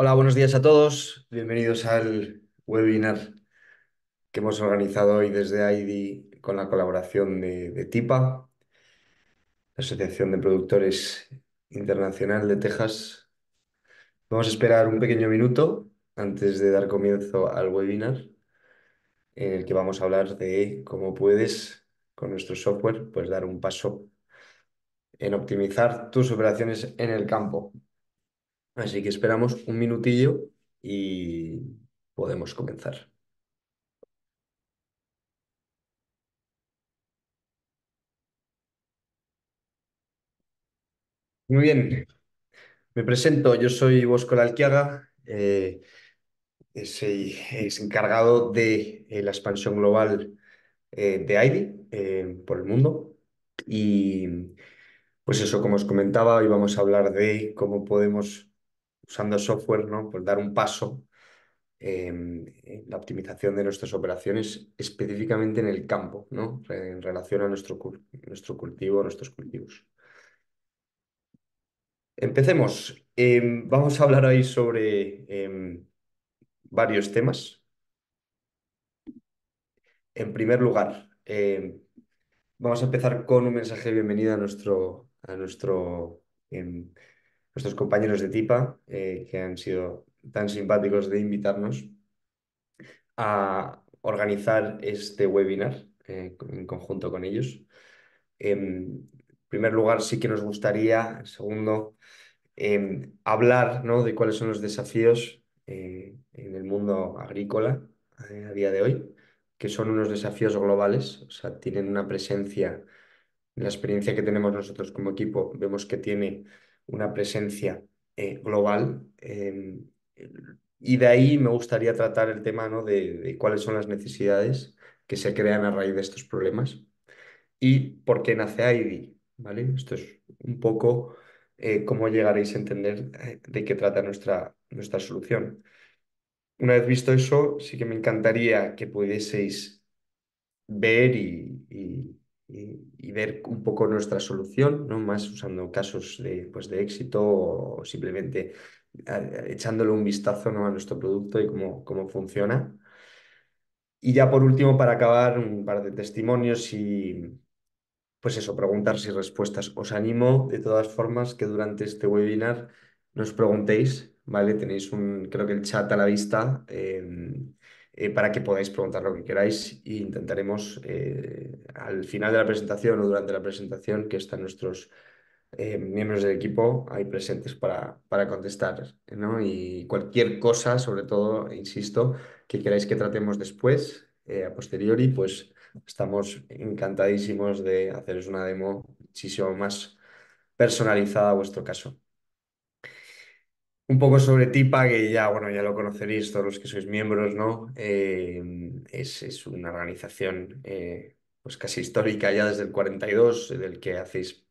Hola, buenos días a todos. Bienvenidos al webinar que hemos organizado hoy desde AIDI con la colaboración de TIPA, la Asociación de Productores Internacional de Texas. Vamos a esperar un pequeño minuto antes de dar comienzo al webinar, en el que vamos a hablar de cómo puedes, con nuestro software, pues dar un paso en optimizar tus operaciones en el campo. Así que esperamos un minutillo y podemos comenzar. Muy bien, me presento, yo soy Bosco Lalquiaga, es encargado de la expansión global de AIDI por el mundo. Y pues eso, como os comentaba, hoy vamos a hablar de cómo podemos, usando software, ¿no? Pues dar un paso en la optimización de nuestras operaciones, específicamente en el campo, ¿no? En relación a nuestro cultivo, nuestros cultivos. Empecemos. Vamos a hablar hoy sobre varios temas. En primer lugar, vamos a empezar con un mensaje de bienvenida a nuestros compañeros de TIPA, que han sido tan simpáticos de invitarnos a organizar este webinar en conjunto con ellos. En primer lugar, sí que nos gustaría, en segundo, hablar, ¿no? De cuáles son los desafíos en el mundo agrícola a día de hoy, que son unos desafíos globales, o sea, tienen una presencia, en la experiencia que tenemos nosotros como equipo, vemos que tiene una presencia global. Y de ahí me gustaría tratar el tema, ¿no? De cuáles son las necesidades que se crean a raíz de estos problemas y por qué nace AIDI, ¿vale? Esto es un poco cómo llegaréis a entender de qué trata nuestra solución. Una vez visto eso, sí que me encantaría que pudieseis ver y ver un poco nuestra solución, ¿no? Más usando casos pues, de éxito o simplemente echándole un vistazo, ¿no? A nuestro producto y cómo funciona. Y ya por último, para acabar, un par de testimonios y pues eso, preguntas y respuestas. Os animo de todas formas que durante este webinar nos preguntéis, ¿vale? Tenéis creo que el chat a la vista para que podáis preguntar lo que queráis e intentaremos al final de la presentación o durante la presentación que están nuestros miembros del equipo ahí presentes para contestar, ¿no? Y cualquier cosa, sobre todo, insisto, que queráis que tratemos después, a posteriori, pues estamos encantadísimos de haceros una demo muchísimo más personalizada a vuestro caso. Un poco sobre Tipa, que ya, bueno, ya lo conoceréis todos los que sois miembros, ¿no? Es una organización pues casi histórica ya desde el 42, del que hacéis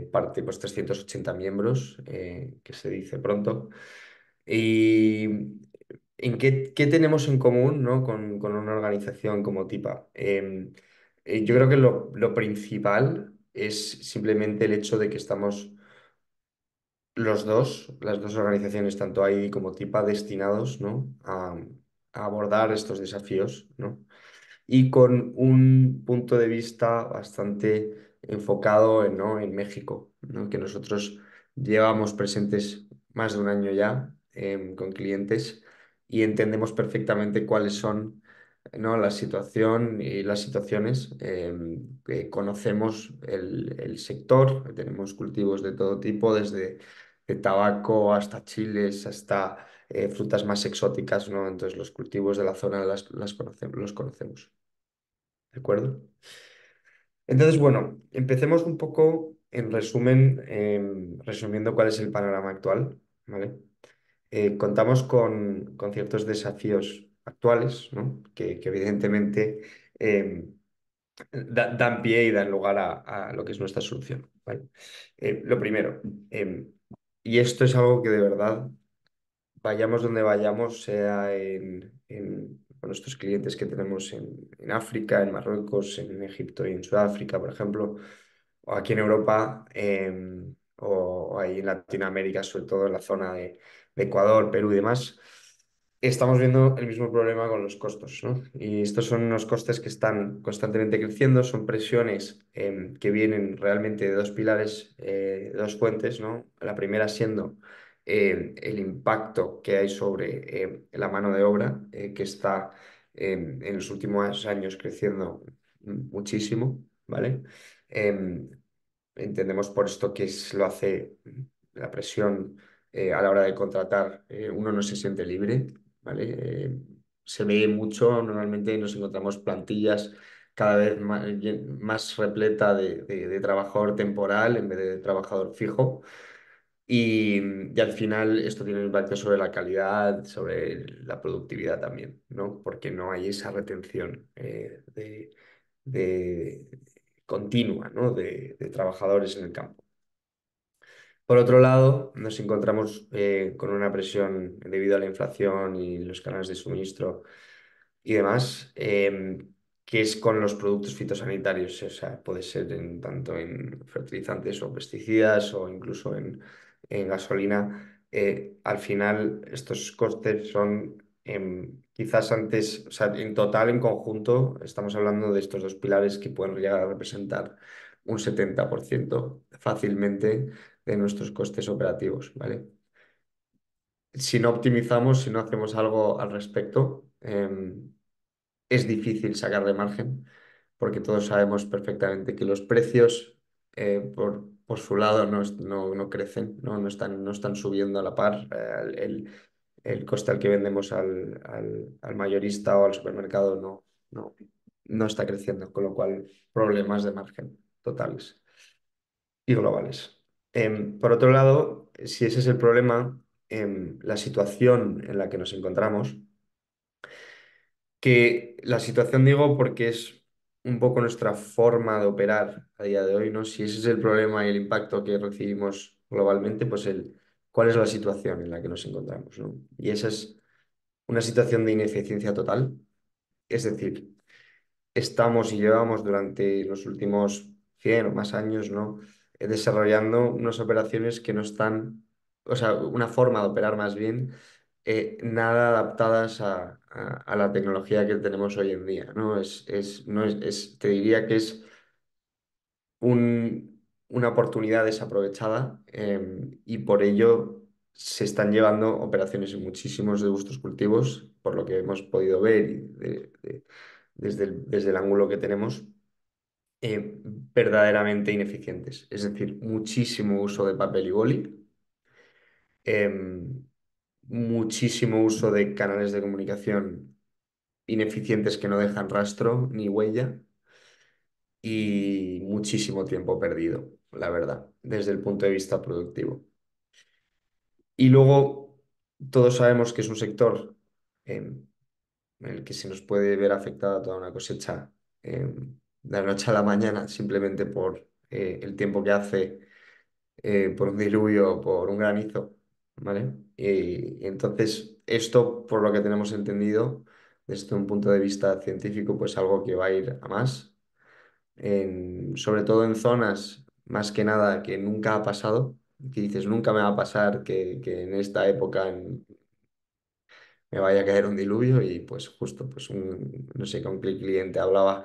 parte pues 380 miembros, que se dice pronto. ¿Y qué tenemos en común, ¿no? con una organización como Tipa? Yo creo que lo principal es simplemente el hecho de que estamos las dos organizaciones, tanto AIDI como TIPA, destinados, ¿no? a abordar estos desafíos, ¿no? Y con un punto de vista bastante enfocado ¿no? en México, ¿no? Que nosotros llevamos presentes más de un año ya con clientes y entendemos perfectamente cuáles son, ¿no? La situación y las situaciones. Que conocemos el sector, tenemos cultivos de todo tipo, desde de tabaco hasta chiles, hasta frutas más exóticas, ¿no? Entonces los cultivos de la zona los conocemos. ¿De acuerdo? Entonces, bueno, empecemos un poco en resumen, resumiendo cuál es el panorama actual, ¿vale? Contamos con ciertos desafíos actuales, ¿no? Que evidentemente dan pie y dan lugar a lo que es nuestra solución, ¿vale? Lo primero, y esto es algo que de verdad vayamos donde vayamos, sea con nuestros clientes que tenemos en África, en Marruecos, en Egipto y en Sudáfrica, por ejemplo, o aquí en Europa, o ahí en Latinoamérica, sobre todo en la zona Ecuador, Perú y demás, estamos viendo el mismo problema con los costos, ¿no? Y estos son unos costes que están constantemente creciendo, son presiones que vienen realmente de dos pilares, de dos fuentes, ¿no? La primera siendo el impacto que hay sobre la mano de obra, que está en los últimos años creciendo muchísimo, ¿vale? Em, Entendemos por esto que lo hace la presión a la hora de contratar, uno no se siente libre, ¿vale? Se ve mucho, normalmente nos encontramos plantillas cada vez más repleta de trabajador temporal en vez de trabajador fijo. Y al final esto tiene un impacto sobre la calidad, sobre la productividad también, ¿no? Porque no hay esa retención de continua, ¿no? de trabajadores en el campo. Por otro lado, nos encontramos con una presión debido a la inflación y los canales de suministro y demás, que es con los productos fitosanitarios. O sea, puede ser tanto en fertilizantes o pesticidas o incluso en gasolina. Al final, estos costes son quizás antes, o sea, en total, en conjunto, estamos hablando de estos dos pilares que pueden llegar a representar un 70% fácilmente de nuestros costes operativos, ¿vale? Si no optimizamos, si no hacemos algo al respecto, es difícil sacar de margen, porque todos sabemos perfectamente que los precios por su lado no crecen, no están subiendo a la par. El coste al que vendemos al mayorista o al supermercado no, no está creciendo, con lo cual problemas de margen totales y globales. Por otro lado, si ese es el problema, la situación en la que nos encontramos, que la situación digo porque es un poco nuestra forma de operar a día de hoy, ¿no? Si ese es el problema y el impacto que recibimos globalmente, pues cuál es la situación en la que nos encontramos, ¿no? Y esa es una situación de ineficiencia total, es decir, estamos y llevamos durante los últimos 100 o más años, ¿no? Desarrollando unas operaciones que no están, o sea, una forma de operar más bien, nada adaptadas a la tecnología que tenemos hoy en día, ¿no? No te diría que es una oportunidad desaprovechada, y por ello se están llevando operaciones en muchísimos de vuestros cultivos, por lo que hemos podido ver y desde el ángulo que tenemos, verdaderamente ineficientes. Es decir, muchísimo uso de papel y boli, muchísimo uso de canales de comunicación ineficientes que no dejan rastro ni huella y muchísimo tiempo perdido, la verdad, desde el punto de vista productivo. Y luego, todos sabemos que es un sector en el que se nos puede ver afectada toda una cosecha de la noche a la mañana, simplemente por el tiempo que hace, por un diluvio o por un granizo, ¿vale? Y entonces, esto, por lo que tenemos entendido, desde un punto de vista científico, pues algo que va a ir a más, sobre todo en zonas, más que nada, que nunca ha pasado, que dices, nunca me va a pasar que en esta época me vaya a caer un diluvio y pues justo, pues no sé, con qué cliente hablaba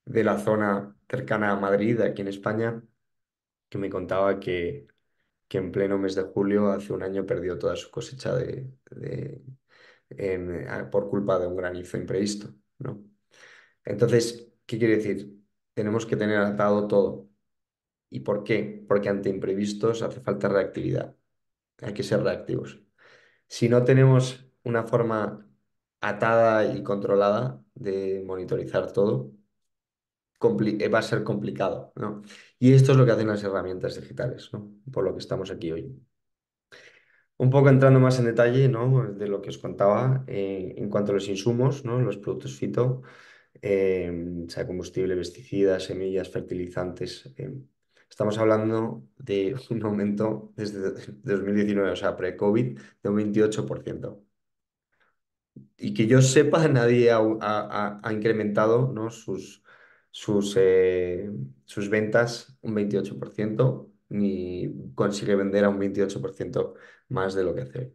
de la zona cercana a Madrid, aquí en España, que me contaba que en pleno mes de julio, hace un año, perdió toda su cosecha por culpa de un granizo imprevisto, ¿no? Entonces, ¿qué quiere decir? Tenemos que tener atado todo. ¿Y por qué? Porque ante imprevistos hace falta reactividad. Hay que ser reactivos. Si no tenemos una forma atada y controlada de monitorizar todo, va a ser complicado, ¿no? Y esto es lo que hacen las herramientas digitales, ¿no? Por lo que estamos aquí hoy. Un poco entrando más en detalle, ¿no? De lo que os contaba, en cuanto a los insumos, ¿no? Los productos fito, sea combustible, pesticidas, semillas, fertilizantes. Estamos hablando de un aumento desde 2019, o sea, pre-COVID, de un 28%. Y que yo sepa, nadie ha incrementado, ¿no? sus ventas un 28%, ni consigue vender a un 28% más de lo que hace hoy.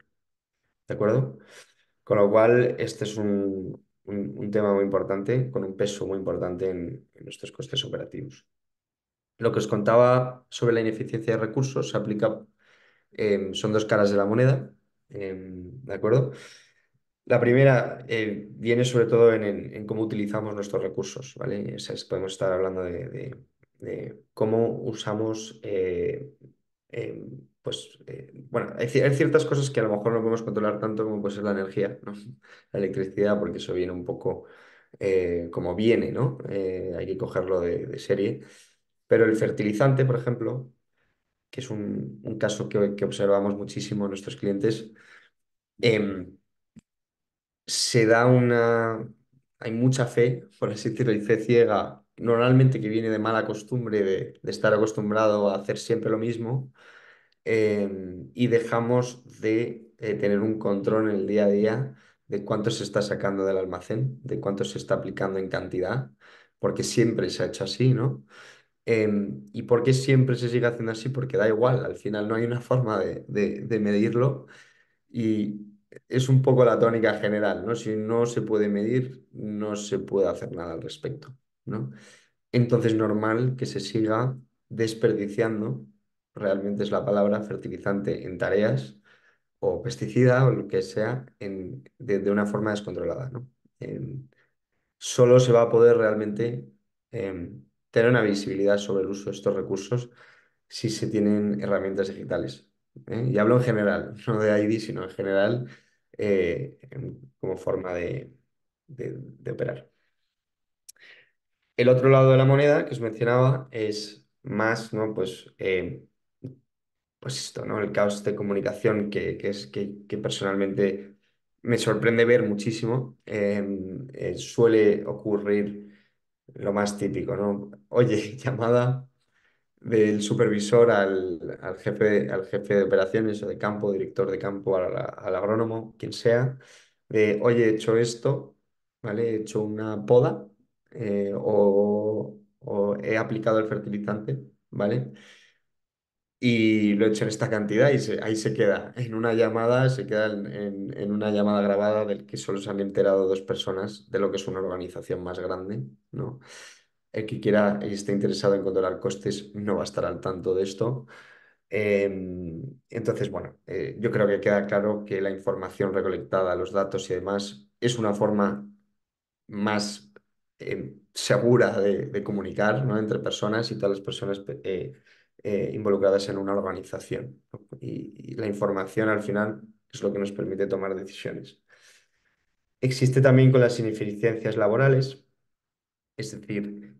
¿De acuerdo? Con lo cual, este es un tema muy importante, con un peso muy importante en nuestros costes operativos. Lo que os contaba sobre la ineficiencia de recursos se aplica, son dos caras de la moneda, ¿de acuerdo? La primera viene sobre todo en cómo utilizamos nuestros recursos, ¿vale? Podemos estar hablando de cómo usamos, bueno, hay ciertas cosas que a lo mejor no podemos controlar tanto como puede ser la energía, ¿no? La electricidad, porque eso viene un poco como viene, ¿no? Hay que cogerlo de serie. Pero el fertilizante, por ejemplo, que es un caso que observamos muchísimo en nuestros clientes, em, se da una... Hay mucha fe, por así decirlo, y fe ciega, normalmente que viene de mala costumbre, de estar acostumbrado a hacer siempre lo mismo, y dejamos de tener un control en el día a día de cuánto se está sacando del almacén, de cuánto se está aplicando en cantidad, porque siempre se ha hecho así, ¿no? ¿Y por qué siempre se sigue haciendo así? Porque da igual, al final no hay una forma de medirlo y es un poco la tónica general, ¿no? Si no se puede medir, no se puede hacer nada al respecto, ¿no? Entonces, normal que se siga desperdiciando, realmente es la palabra, fertilizante en tareas o pesticida o lo que sea, de una forma descontrolada, ¿no? Em, Solo se va a poder realmente tener una visibilidad sobre el uso de estos recursos si se tienen herramientas digitales. Y hablo en general, no de ID, sino en general como forma de operar. El otro lado de la moneda que os mencionaba es más, ¿no? Pues esto, ¿no? El caos de comunicación que personalmente me sorprende ver muchísimo. Suele ocurrir lo más típico, ¿no? Oye, llamada del supervisor al jefe de operaciones o de campo, director de campo, al agrónomo, quien sea, de, oye, he hecho esto, ¿vale? He hecho una poda o he aplicado el fertilizante, ¿vale? Y lo he hecho en esta cantidad y ahí se queda. En una llamada, se queda en una llamada grabada del que solo se han enterado dos personas de lo que es una organización más grande, ¿no? El que quiera y esté interesado en controlar costes no va a estar al tanto de esto. Entonces, bueno, yo creo que queda claro que la información recolectada, los datos y demás, es una forma más segura de comunicar, ¿no? Entre personas y todas las personas involucradas en una organización, ¿no? Y la información al final es lo que nos permite tomar decisiones. Existe también con las ineficiencias laborales, es decir,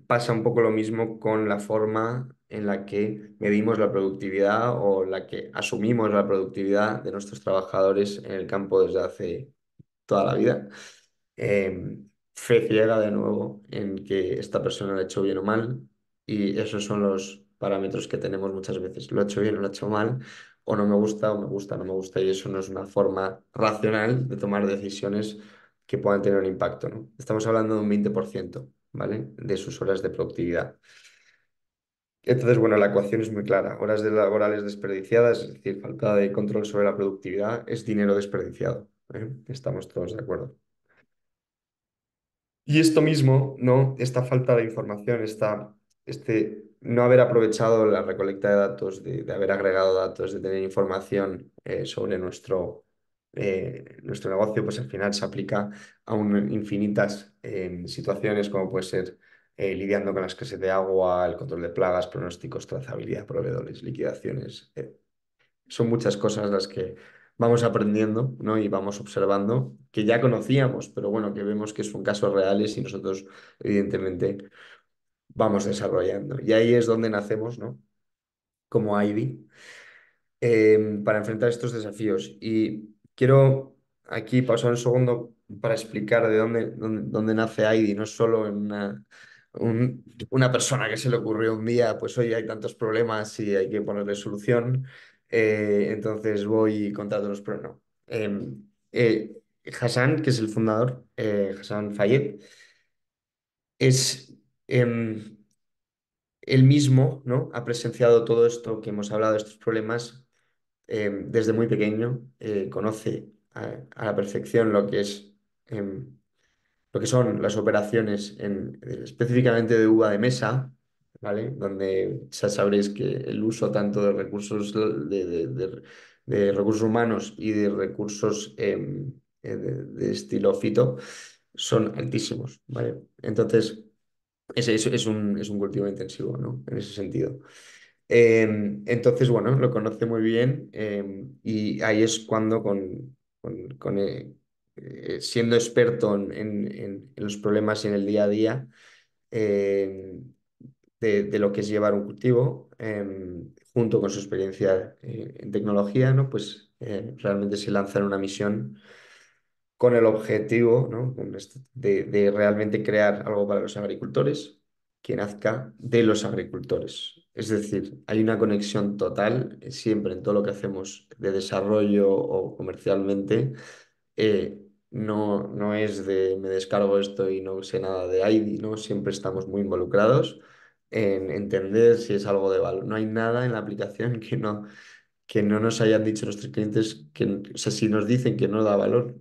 pasa un poco lo mismo con la forma en la que medimos la productividad o la que asumimos la productividad de nuestros trabajadores en el campo desde hace toda la vida. Fe ciega de nuevo en que esta persona lo ha hecho bien o mal y esos son los parámetros que tenemos muchas veces. Lo he hecho bien o lo he hecho mal, o no me gusta o me gusta, no me gusta y eso no es una forma racional de tomar decisiones que puedan tener un impacto, ¿no? Estamos hablando de un 20%, ¿vale? De sus horas de productividad. Entonces, bueno, la ecuación es muy clara. Horas laborales desperdiciadas, es decir, falta de control sobre la productividad, es dinero desperdiciado, ¿eh? Estamos todos de acuerdo. Y esto mismo, ¿no? Esta falta de información, este no haber aprovechado la recolecta de datos, de haber agregado datos, de tener información sobre nuestro negocio, pues al final se aplica a infinitas situaciones, como puede ser lidiando con la escasez de agua, el control de plagas, pronósticos, trazabilidad, proveedores, liquidaciones. Son muchas cosas las que vamos aprendiendo, ¿no? Y vamos observando, que ya conocíamos, pero bueno, que vemos que son casos reales y nosotros, evidentemente, vamos desarrollando. Y ahí es donde nacemos, ¿no? Como Ivy, para enfrentar estos desafíos. Y quiero aquí pausar un segundo para explicar de dónde nace Ivy, no solo en una persona que se le ocurrió un día, pues hoy hay tantos problemas y hay que ponerle solución, entonces voy contando los problemas. No. Hassan, que es el fundador, Hassan Fayed, es... em, él mismo, ¿no? Ha presenciado todo esto que hemos hablado, de estos problemas, desde muy pequeño, conoce a la perfección em, lo que son las operaciones específicamente de uva de mesa, ¿vale? Donde ya sabréis que el uso tanto de recursos de recursos humanos y de recursos de estilo fito son altísimos, ¿vale? Entonces, es un cultivo intensivo, ¿no? En ese sentido. Entonces, bueno, lo conoce muy bien y ahí es cuando siendo experto en los problemas en el día a día eh, de lo que es llevar un cultivo, junto con su experiencia en tecnología, ¿no? Pues realmente se lanza en una misión con el objetivo, ¿no? De realmente crear algo para los agricultores que nazca de los agricultores. Es decir, hay una conexión total siempre en todo lo que hacemos de desarrollo o comercialmente. No es de me descargo esto y no sé nada de ID, ¿no? Siempre estamos muy involucrados en entender si es algo de valor. No hay nada en la aplicación que no nos hayan dicho nuestros clientes que, o sea, si nos dicen que no da valor,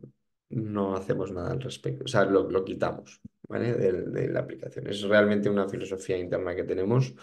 no hacemos nada al respecto. O sea, lo quitamos, ¿vale? De la aplicación. Es realmente una filosofía interna que tenemos.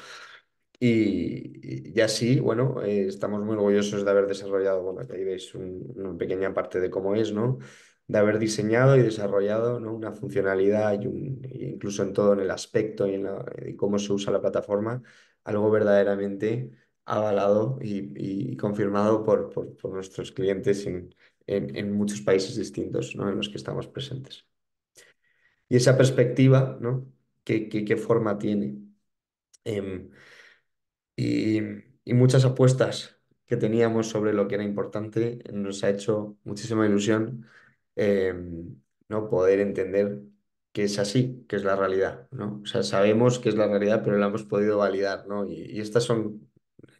Y así, bueno, estamos muy orgullosos de haber desarrollado, bueno, aquí ahí veis una pequeña parte de cómo es, ¿no? De haber diseñado y desarrollado, ¿no? Una funcionalidad e incluso en todo, en el aspecto y cómo se usa la plataforma, algo verdaderamente avalado y confirmado por nuestros clientes en muchos países distintos, ¿no? En los que estamos presentes. Y esa perspectiva, ¿no? ¿Qué forma tiene? Em, y, y muchas apuestas que teníamos sobre lo que era importante nos ha hecho muchísima ilusión, ¿no? Poder entender que es así, que es la realidad, ¿no? O sea, sabemos que es la realidad, pero la hemos podido validar, ¿no? Y estas son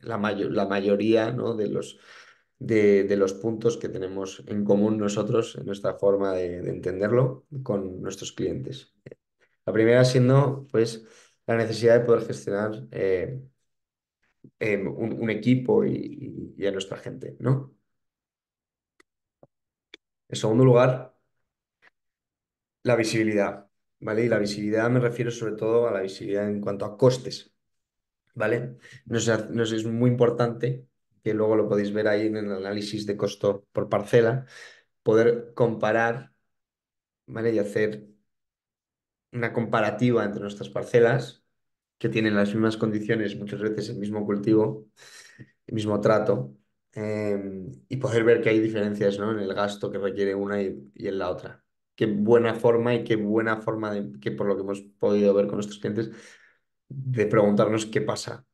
la mayoría, ¿no? De los puntos que tenemos en común nosotros en nuestra forma de entenderlo con nuestros clientes. La primera siendo, pues, la necesidad de poder gestionar un equipo y a nuestra gente, ¿no? En segundo lugar, la visibilidad, ¿vale? Y la visibilidad me refiero sobre todo a la visibilidad en cuanto a costes, ¿vale? Nos es muy importante, que luego lo podéis ver ahí en el análisis de costo por parcela, poder comparar, ¿vale? Y hacer una comparativa entre nuestras parcelas, que tienen las mismas condiciones, muchas veces el mismo cultivo, el mismo trato, y poder ver que hay diferencias, ¿no? En el gasto que requiere una y en la otra. Qué buena forma que por lo que hemos podido ver con nuestros clientes, de preguntarnos qué pasa.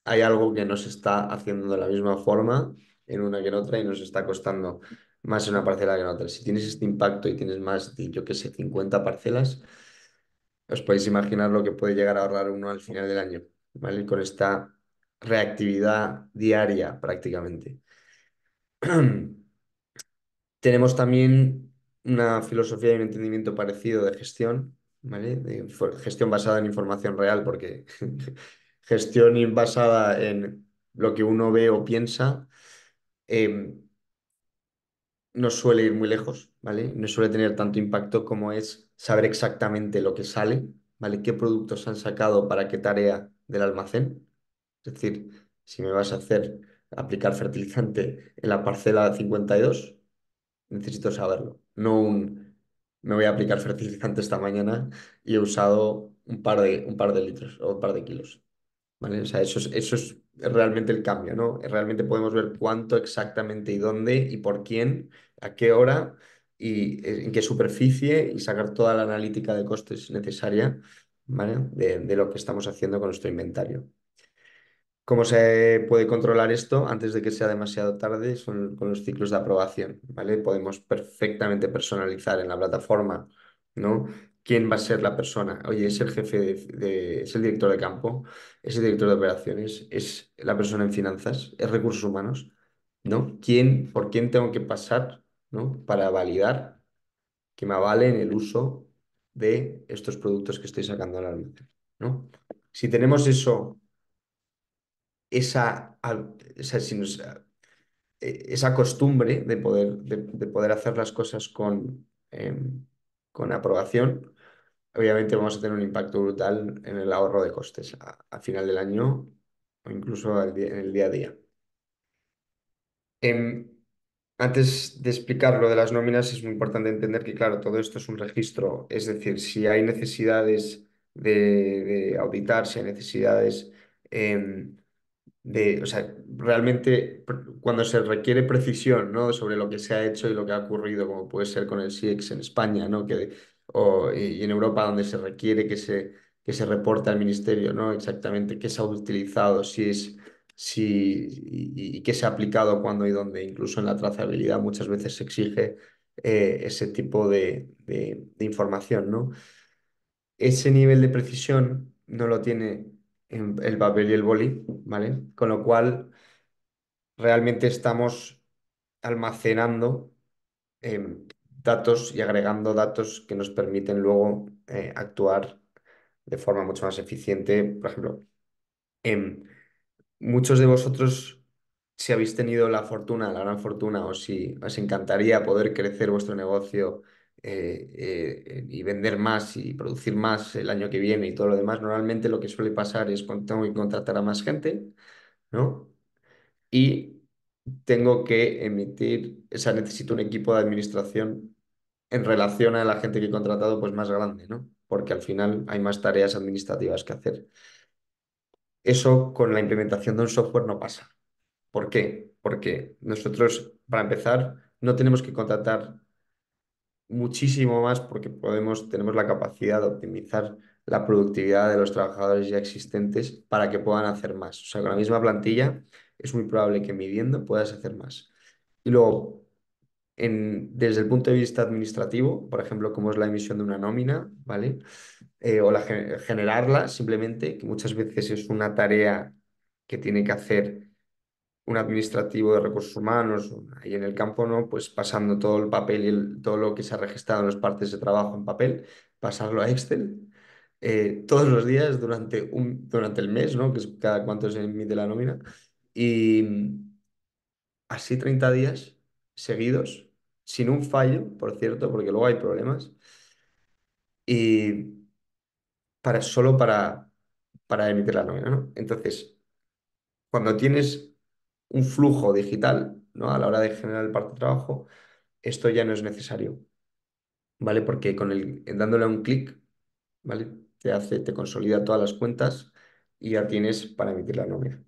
Hay algo que nos está haciendo de la misma forma en una que en otra y nos está costando más en una parcela que en otra. Si tienes este impacto y tienes más de, yo qué sé, 50 parcelas, os podéis imaginar lo que puede llegar a ahorrar uno al final del año, ¿vale? Con esta reactividad diaria prácticamente. Tenemos también una filosofía y un entendimiento parecido de gestión, ¿vale? Gestión basada en información real, porque gestión basada en lo que uno ve o piensa em, no suele ir muy lejos, ¿vale? No suele tener tanto impacto como es saber exactamente lo que sale, ¿vale? ¿Qué productos han sacado para qué tarea del almacén? Es decir, si me vas a hacer aplicar fertilizante en la parcela 52, necesito saberlo. No me voy a aplicar fertilizante esta mañana y he usado un par de litros o un par de kilos. ¿Vale? O sea, eso es realmente el cambio, ¿no? Realmente podemos ver cuánto exactamente y dónde y por quién, a qué hora y en qué superficie y sacar toda la analítica de costes necesaria, ¿vale? De lo que estamos haciendo con nuestro inventario. ¿Cómo se puede controlar esto antes de que sea demasiado tarde? Son con los ciclos de aprobación, ¿vale? Podemos perfectamente personalizar en la plataforma, ¿no? ¿Quién va a ser la persona? Oye, es el jefe es el director de campo, es el director de operaciones, es la persona en finanzas, es recursos humanos, ¿no? ¿Por quién tengo que pasar, ¿no? Para validar que me avalen el uso de estos productos que estoy sacando al almacén, ¿no? Si tenemos eso esa, al- esa- si nos- esa costumbre de poder hacer las cosas con aprobación, obviamente vamos a tener un impacto brutal en el ahorro de costes a final del año o incluso en el día a día. Em, Antes de explicar lo de las nóminas, es muy importante entender que, claro, todo esto es un registro. Es decir, si hay necesidades de auditar, si hay necesidades em, o sea, realmente cuando se requiere precisión, ¿no? Sobre lo que se ha hecho y lo que ha ocurrido, como puede ser con el SIEX en España, ¿no? Y en Europa, donde se requiere que se reporte al ministerio, ¿no? Exactamente qué se ha utilizado, y qué se ha aplicado, cuándo y dónde. Incluso en la trazabilidad muchas veces se exige ese tipo de información, ¿no? Ese nivel de precisión no lo tiene el papel y el boli, ¿vale? Con lo cual realmente estamos almacenando datos y agregando datos que nos permiten luego actuar de forma mucho más eficiente. Por ejemplo, em, muchos de vosotros, si habéis tenido la fortuna, la gran fortuna, o si os encantaría poder crecer vuestro negocio y vender más y producir más el año que viene y todo lo demás, normalmente lo que suele pasar es cuando tengo que contratar a más gente, ¿no? Y tengo que emitir, o sea, necesito un equipo de administración en relación a la gente que he contratado, pues más grande, ¿no? Porque al final hay más tareas administrativas que hacer. Eso con la implementación de un software no pasa. ¿Por qué? Porque nosotros, para empezar, no tenemos que contratar muchísimo más porque tenemos la capacidad de optimizar la productividad de los trabajadores ya existentes para que puedan hacer más. O sea, con la misma plantilla es muy probable que midiendo puedas hacer más. Y luego, desde el punto de vista administrativo, por ejemplo, como es la emisión de una nómina, ¿vale? O generarla simplemente, que muchas veces es una tarea que tiene que hacer un administrativo de recursos humanos, ahí en el campo, ¿no? Pues pasando todo el papel y todo lo que se ha registrado en las partes de trabajo en papel, pasarlo a Excel todos los días durante el mes, ¿no? Que es cada cuánto se emite la nómina. Y así 30 días seguidos, sin un fallo, por cierto, porque luego hay problemas, y solo para emitir la nómina, ¿no? Entonces, cuando tienes un flujo digital, ¿no? A la hora de generar el parte de trabajo, esto ya no es necesario, ¿vale? Porque dándole a un clic, ¿vale? Te consolida todas las cuentas y ya tienes para emitir la nómina.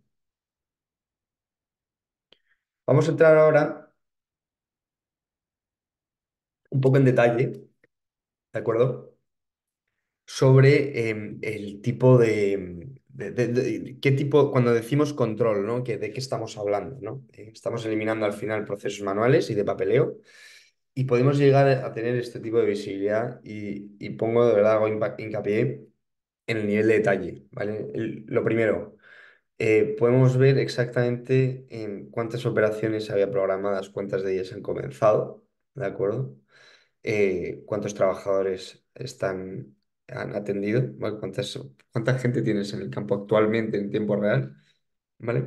Vamos a entrar ahora un poco en detalle, ¿de acuerdo? Sobre el tipo qué tipo, cuando decimos control, ¿no? ¿De qué estamos hablando, ¿no? Estamos eliminando al final procesos manuales y de papeleo y podemos llegar a tener este tipo de visibilidad y pongo de verdad, hago hincapié en el nivel de detalle, ¿vale? Lo primero, podemos ver exactamente en cuántas operaciones había programadas, cuántas de ellas han comenzado, ¿de acuerdo? Cuántos trabajadores han atendido, ¿vale? Cuánta gente tienes en el campo actualmente en tiempo real, ¿vale?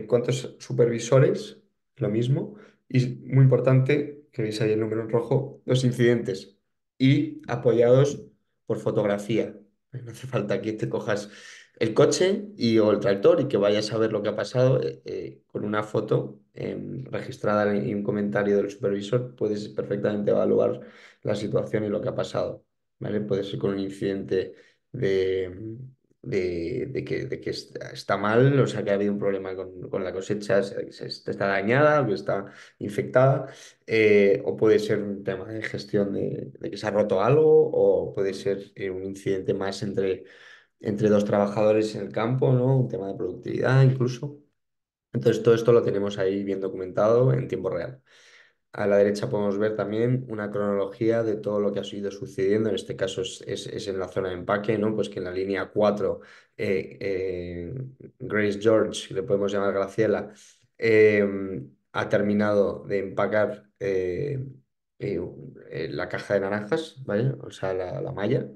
¿Cuántos supervisores? Lo mismo. Y muy importante, que veis ahí el número en rojo, los incidentes y apoyados por fotografía. No hace falta que te cojas el coche o el tractor y que vayas a ver lo que ha pasado con una foto registrada y un comentario del supervisor. Puedes perfectamente evaluar la situación y lo que ha pasado, ¿vale? Puede ser con un incidente de, de que está mal, o sea, que ha habido un problema con la cosecha, o sea, que está dañada o que está infectada, o puede ser un tema de gestión de que se ha roto algo, o puede ser un incidente más entre dos trabajadores en el campo, ¿no? Un tema de productividad incluso. Entonces, todo esto lo tenemos ahí bien documentado en tiempo real. A la derecha podemos ver también una cronología de todo lo que ha ido sucediendo. En este caso es en la zona de empaque, ¿no? Pues que en la línea 4 Grace George, le podemos llamar Graciela, ha terminado de empacar eh, la caja de naranjas, ¿vale? O sea, la malla.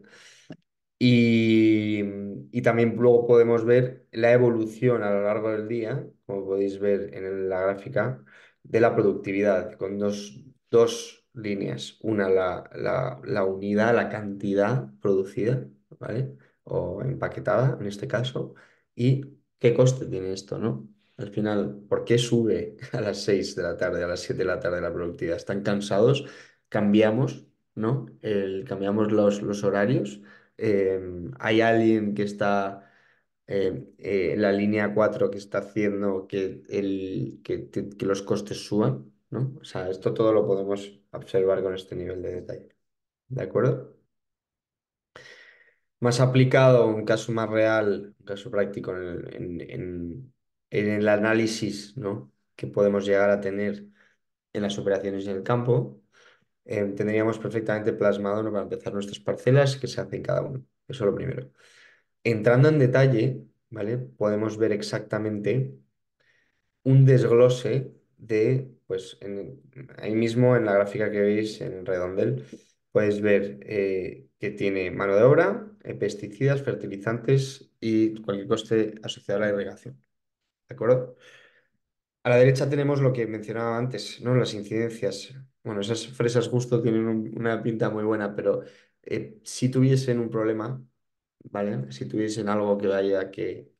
Y, y también luego podemos ver la evolución a lo largo del día, como podéis ver en la gráfica, de la productividad, con dos líneas. Una, la unidad, la cantidad producida, ¿vale? O empaquetada en este caso. Y qué coste tiene esto, ¿no? Al final, ¿por qué sube a las 6 de la tarde, a las 7 de la tarde la productividad? ¿Están cansados? Cambiamos, ¿no? Cambiamos los horarios. Hay alguien que está en la línea 4 que está haciendo que los costes suban, ¿no? O sea, esto todo lo podemos observar con este nivel de detalle. ¿De acuerdo? Más aplicado, un caso más real, un caso práctico en el análisis, ¿no? Que podemos llegar a tener en las operaciones en el campo, tendríamos perfectamente plasmado, ¿no? Para empezar nuestras parcelas que se hacen cada uno. Eso es lo primero. Entrando en detalle, ¿vale? Podemos ver exactamente un desglose de, pues ahí mismo en la gráfica que veis en el redondel, puedes ver que tiene mano de obra, pesticidas, fertilizantes y cualquier coste asociado a la irrigación. ¿De acuerdo? A la derecha tenemos lo que mencionaba antes, ¿no? Las incidencias. Bueno, esas fresas justo tienen una pinta muy buena, pero si tuviesen un problema, ¿vale? Si tuviesen algo que vaya que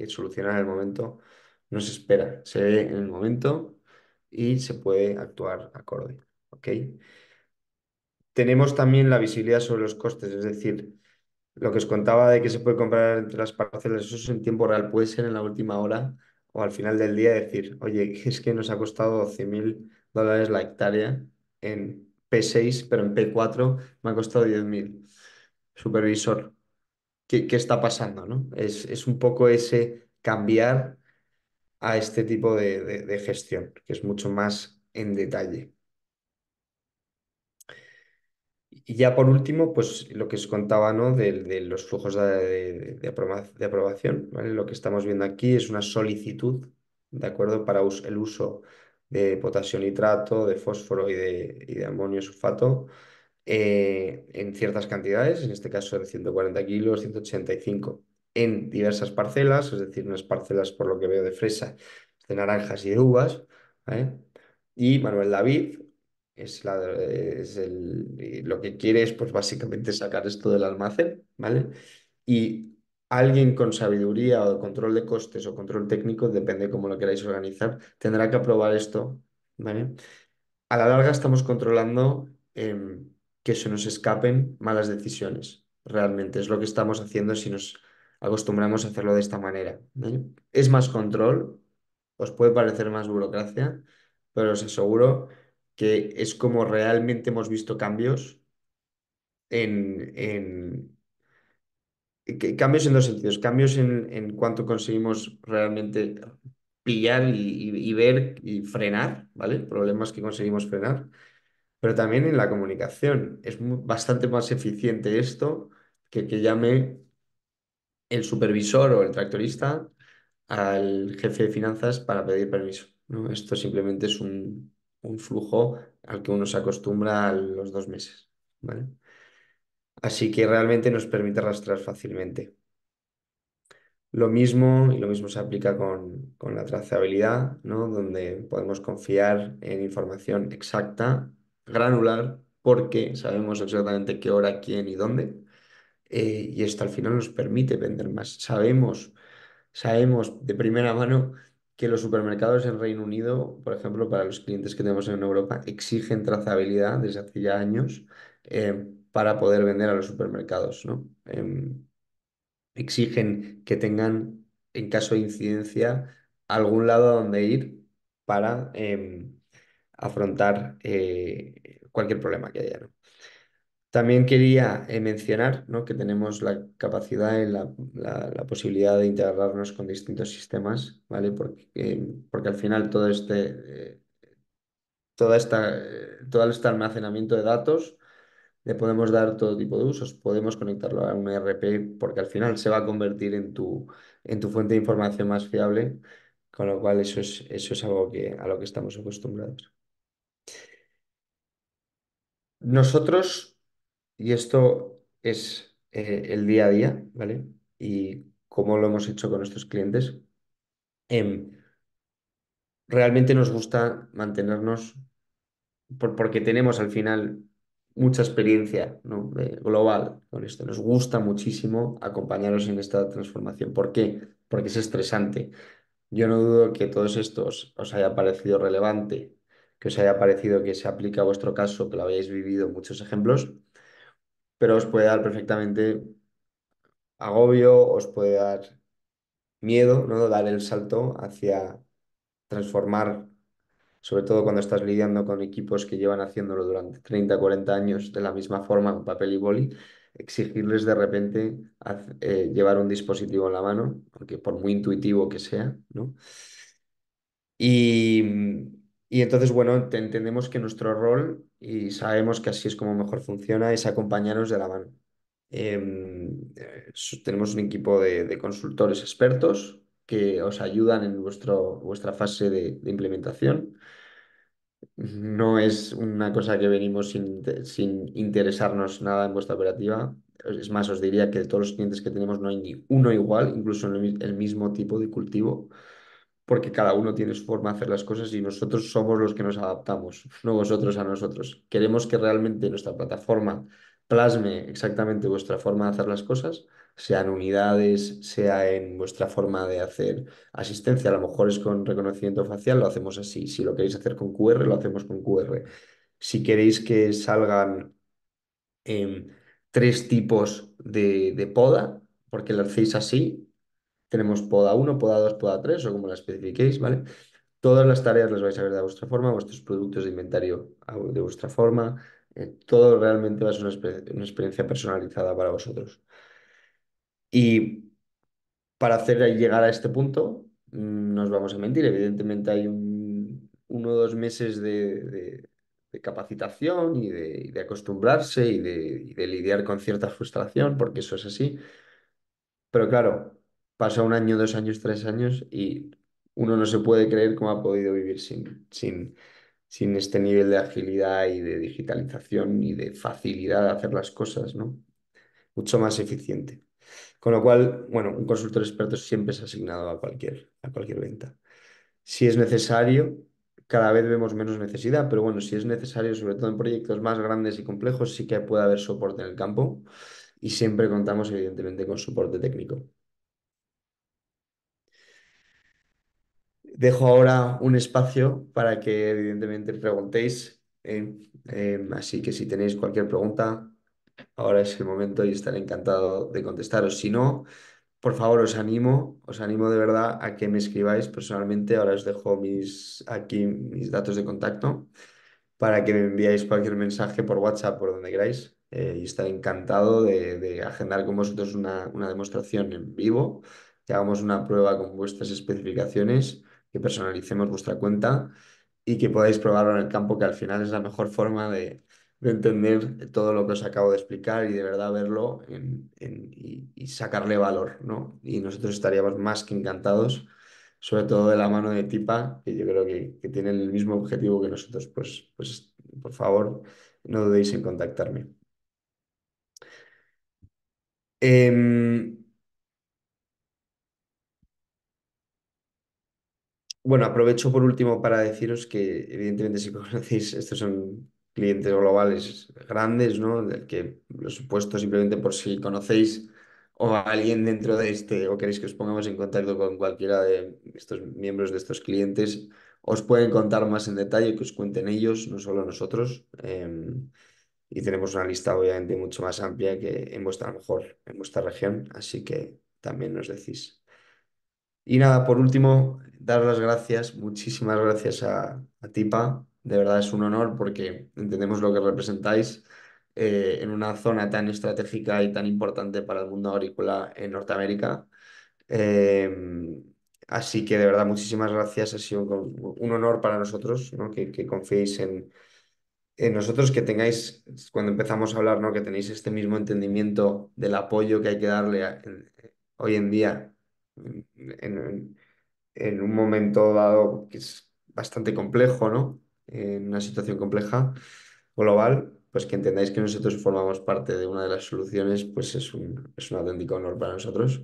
solucionar en el momento, no se espera, se ve en el momento y se puede actuar acorde, ¿ok? Tenemos también la visibilidad sobre los costes, es decir, lo que os contaba de que se puede comprar entre las parcelas, eso es en tiempo real, puede ser en la última hora o al final del día decir, oye, es que nos ha costado $12.000 la hectárea en P6, pero en P4 me ha costado 10.000. Supervisor, ¿qué está pasando, no? Es un poco ese cambiar a este tipo de gestión, que es mucho más en detalle. Y ya por último, pues lo que os contaba, ¿no? De los flujos de aprobación, ¿vale? Lo que estamos viendo aquí es una solicitud, ¿de acuerdo? Para el uso de potasio nitrato, de fósforo y de amonio sulfato en ciertas cantidades, en este caso de 140 kilos, 185, en diversas parcelas, es decir, unas parcelas por lo que veo de fresa, de naranjas y de uvas, ¿vale? Y Manuel David lo que quiere es pues básicamente sacar esto del almacén, ¿vale? Y alguien con sabiduría o control de costes o control técnico, depende cómo lo queráis organizar, tendrá que aprobar esto, ¿vale? A la larga estamos controlando que se nos escapen malas decisiones. Realmente es lo que estamos haciendo si nos acostumbramos a hacerlo de esta manera, ¿vale? Es más control, os puede parecer más burocracia, pero os aseguro que es como realmente hemos visto cambios en, cambios en dos sentidos. Cambios en cuanto conseguimos realmente pillar y ver y frenar, ¿vale? Problemas que conseguimos frenar, pero también en la comunicación. Es bastante más eficiente esto que llame el supervisor o el tractorista al jefe de finanzas para pedir permiso, ¿no? Esto simplemente es un flujo al que uno se acostumbra a los 2 meses, ¿vale? Así que realmente nos permite rastrear fácilmente. Lo mismo, y lo mismo se aplica con la trazabilidad, ¿no? Donde podemos confiar en información exacta, granular, porque sabemos exactamente qué hora, quién y dónde. Y esto al final nos permite vender más. Sabemos de primera mano que los supermercados en Reino Unido, por ejemplo, para los clientes que tenemos en Europa, exigen trazabilidad desde hace ya años para poder vender a los supermercados, ¿no? Exigen que tengan, en caso de incidencia, algún lado a donde ir para afrontar cualquier problema que haya, ¿no? También quería mencionar, ¿no? Que tenemos la capacidad y la posibilidad de integrarnos con distintos sistemas, ¿vale? Porque al final todo este almacenamiento de datos le podemos dar todo tipo de usos. Podemos conectarlo a un ERP porque al final se va a convertir en tu fuente de información más fiable, con lo cual eso es algo a lo que estamos acostumbrados. Nosotros, y esto es el día a día, ¿vale? Y cómo lo hemos hecho con nuestros clientes. realmente nos gusta mantenernos porque tenemos al final mucha experiencia, ¿no? Global con esto. Nos gusta muchísimo acompañaros en esta transformación. ¿Por qué? Porque es estresante. Yo no dudo que todos estos os haya parecido relevante, que os haya parecido que se aplica a vuestro caso, que lo habéis vivido en muchos ejemplos, pero os puede dar perfectamente agobio, os puede dar miedo, ¿no? Dar el salto hacia transformar, sobre todo cuando estás lidiando con equipos que llevan haciéndolo durante 30 40 años de la misma forma, con papel y boli, exigirles de repente llevar un dispositivo en la mano, porque por muy intuitivo que sea, ¿no? Y, y entonces, bueno, entendemos que nuestro rol, y sabemos que así es como mejor funciona, es acompañaros de la mano. Tenemos un equipo de consultores expertos que os ayudan en vuestra fase de implementación. No es una cosa que venimos sin interesarnos nada en vuestra operativa. Es más, os diría que de todos los clientes que tenemos no hay ni uno igual, incluso en el mismo tipo de cultivo, porque cada uno tiene su forma de hacer las cosas y nosotros somos los que nos adaptamos, no vosotros a nosotros. Queremos que realmente nuestra plataforma plasme exactamente vuestra forma de hacer las cosas, sea en unidades, sea en vuestra forma de hacer asistencia. A lo mejor es con reconocimiento facial, lo hacemos así. Si lo queréis hacer con QR, lo hacemos con QR. Si queréis que salgan em, tres tipos de poda, porque lo hacéis así, tenemos poda uno, poda 2, poda 3 o como la especifiquéis, ¿vale? Todas las tareas las vais a ver de vuestra forma, vuestros productos de inventario de vuestra forma. Todo realmente va a ser una experiencia personalizada para vosotros. Y para hacer llegar a este punto, no os vamos a mentir, evidentemente hay 1 o 2 meses de capacitación y de acostumbrarse y de lidiar con cierta frustración, porque eso es así. Pero claro, pasa 1 año, 2 años, 3 años y uno no se puede creer cómo ha podido vivir sin este nivel de agilidad y de digitalización y de facilidad de hacer las cosas, ¿no? Mucho más eficiente. Con lo cual, bueno, un consultor experto siempre es asignado a cualquier venta. Si es necesario, cada vez vemos menos necesidad, pero bueno, si es necesario, sobre todo en proyectos más grandes y complejos, sí que puede haber soporte en el campo y siempre contamos, evidentemente, con soporte técnico. Dejo ahora un espacio para que evidentemente preguntéis. Así que si tenéis cualquier pregunta, ahora es el momento y estaré encantado de contestaros. Si no, por favor, os animo de verdad a que me escribáis personalmente. Ahora os dejo aquí mis datos de contacto para que me enviáis cualquier mensaje por WhatsApp, por donde queráis. Y estaré encantado de agendar con vosotros una demostración en vivo, que hagamos una prueba con vuestras especificaciones, que personalicemos vuestra cuenta y que podáis probarlo en el campo, que al final es la mejor forma de entender todo lo que os acabo de explicar y de verdad verlo y sacarle valor, ¿no? Y nosotros estaríamos más que encantados, sobre todo de la mano de Tipa, que yo creo que tienen el mismo objetivo que nosotros. Pues por favor, no dudéis en contactarme. Em, Bueno, aprovecho por último para deciros que, evidentemente, si conocéis, estos son clientes globales grandes, ¿no? Del que los he puesto simplemente por si conocéis o a alguien dentro de este, o queréis que os pongamos en contacto con cualquiera de estos miembros de estos clientes, os pueden contar más en detalle, que os cuenten ellos, no solo nosotros. Y tenemos una lista, obviamente, mucho más amplia que en vuestra, a lo mejor, en vuestra región, así que también nos decís. Y nada, por último, dar las gracias, muchísimas gracias a Tipa. De verdad es un honor porque entendemos lo que representáis en una zona tan estratégica y tan importante para el mundo agrícola en Norteamérica. Eh, Así que de verdad, muchísimas gracias. Ha sido un honor para nosotros, ¿no? Que confiéis en nosotros, que tengáis, cuando empezamos a hablar, ¿no? Que tenéis este mismo entendimiento del apoyo que hay que darle hoy en día en, en un momento dado que es bastante complejo, ¿no? En una situación compleja global, pues que entendáis que nosotros formamos parte de una de las soluciones, pues es un auténtico honor para nosotros.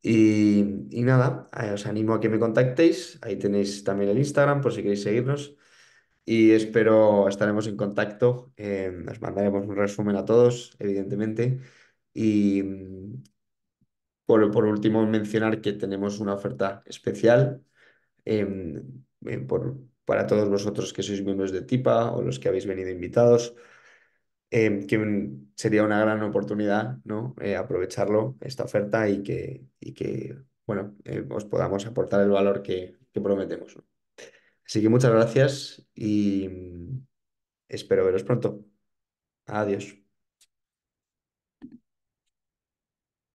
Y nada, os animo a que me contactéis. Ahí tenéis también el Instagram por si queréis seguirnos. Y espero estaremos en contacto. Os mandaremos un resumen a todos, evidentemente. Y por último, mencionar que tenemos una oferta especial para todos vosotros que sois miembros de TIPA o los que habéis venido invitados, que sería una gran oportunidad, ¿no? Aprovecharlo, esta oferta y que bueno, os podamos aportar el valor que prometemos, ¿no? Así que muchas gracias y espero veros pronto. Adiós.